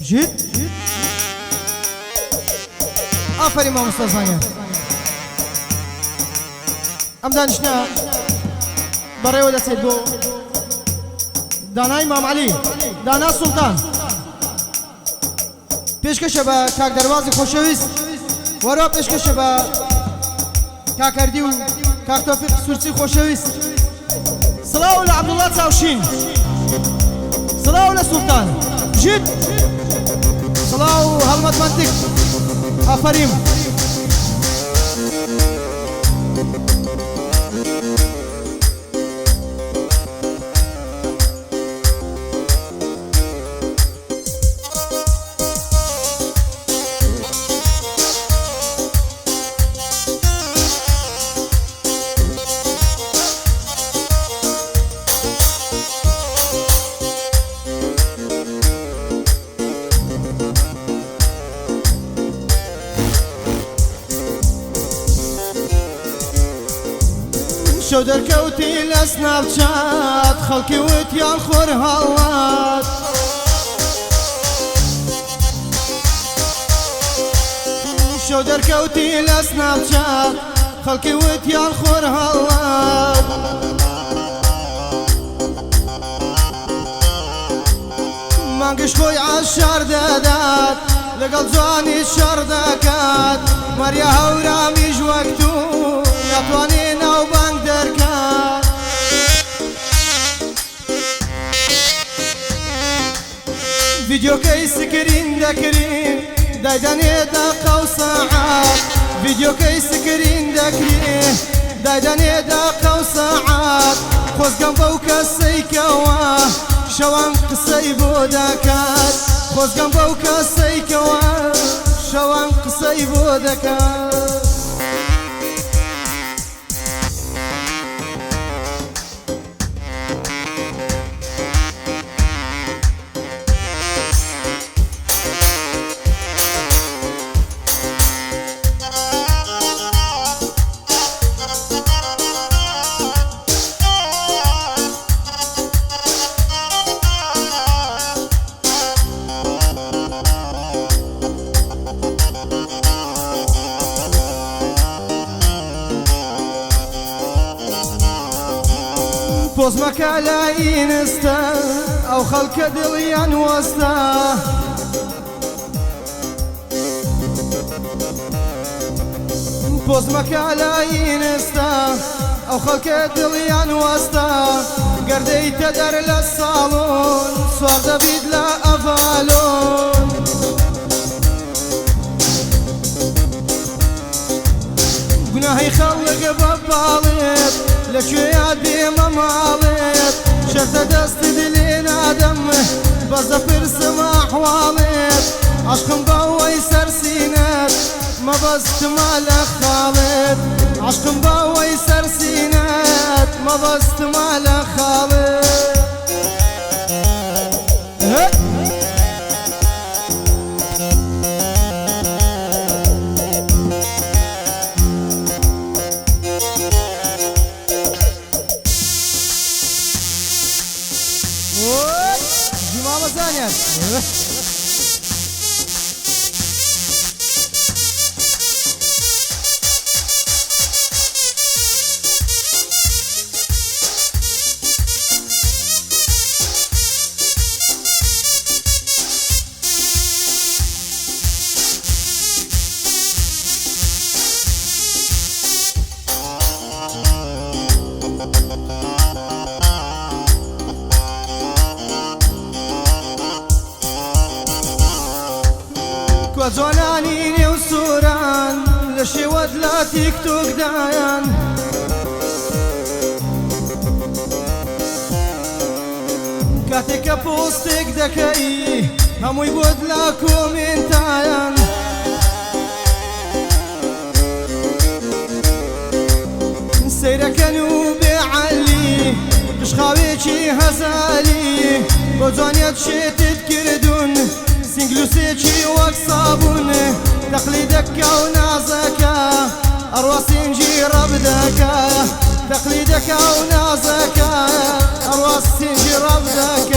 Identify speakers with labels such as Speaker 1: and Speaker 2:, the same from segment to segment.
Speaker 1: جد آفرین ما مستزانیان ام دانشنا برای ودا سید بو دانا امام علی دانا سلطان پیشکش با کاک دروازی خوشویست ورا پیشکش با کاک اردی و کاک توفیق سورسی خوشویست صلاة لعبدالله تاوشين صلاة لسلطان جد صلاة هلمت منطق آفرين شو دركوتي لسناب شات خلقي وتيان خور هوات شو دركوتي لسناب شات خلقي وتيان خور هوات مانقش خوي عالشار دادات لقل زواني الشار داكات مريا هورامي جوكتو يطواني ناو بانك دركات فيديو كي سكرين دكرين دايداني داقة وساعات فيديو كي سكرين دكرين دايداني داقة وساعات خوز قنبو كسيكوا شوان قصي بودكات خوز قنبو كسيكوا شوان قصي بودكات بوز مكالاين استا او خلق دليان وستا بوز مكالاين استا او خلق دليان وستا قردي تدر للصالون صار دبيد لا افالون قناهي خلق بباليت لشويات ديما ماليت شفت دست دلين آدم بزا فرس ما حواليت عشقم باوي سرسينات ما بست مالك خالد عشقم باوي سرسينات ما بست مالك خالد Мама занят. وزواناني وسوران لشي ودلا تيك توك دايان كاتك بوستك دكاي همو يبود لا كومنتايان سيرك نوبي علي قشخاويكي هزالي بوزوانيات شي تذكردون سنجلوسيكي وك صابون تقليدك ونازك أرواس نجي ربدك تقليدك ونازك أرواس نجي ربدك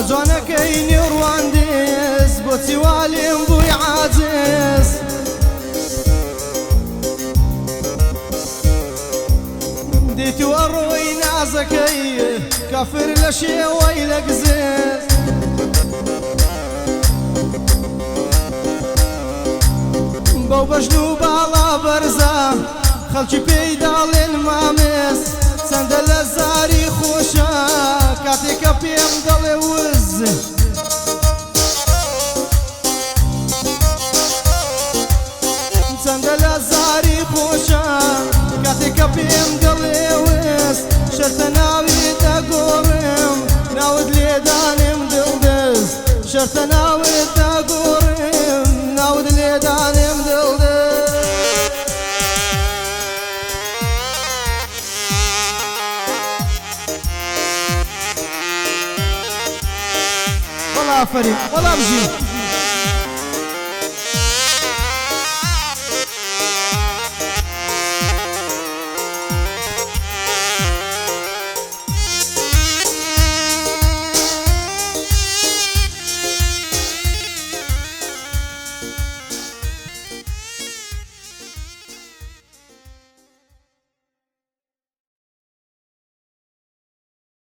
Speaker 1: جوانەکەی نێڕواندێز بۆچی والێم بووی عاجز دیتوە ڕۆی نازەکەی کافر لە شێوەی لە گزێز بەو بەژن و باڵا بەرزە خەڵکی پێی داڵێن مامێز چەندە لە زاری خۆشە کاتێکە پێم دەڵێ وز چەندە لە زاری خۆشە کاتێکە پێم دەڵێ وز شەرتە ناوی دەگۆڕم ناوت لێدانم دڵدەست شەرتە ناوت دەگۆڕم ناوت لێدانم دڵدەست والله آفرین والله بژین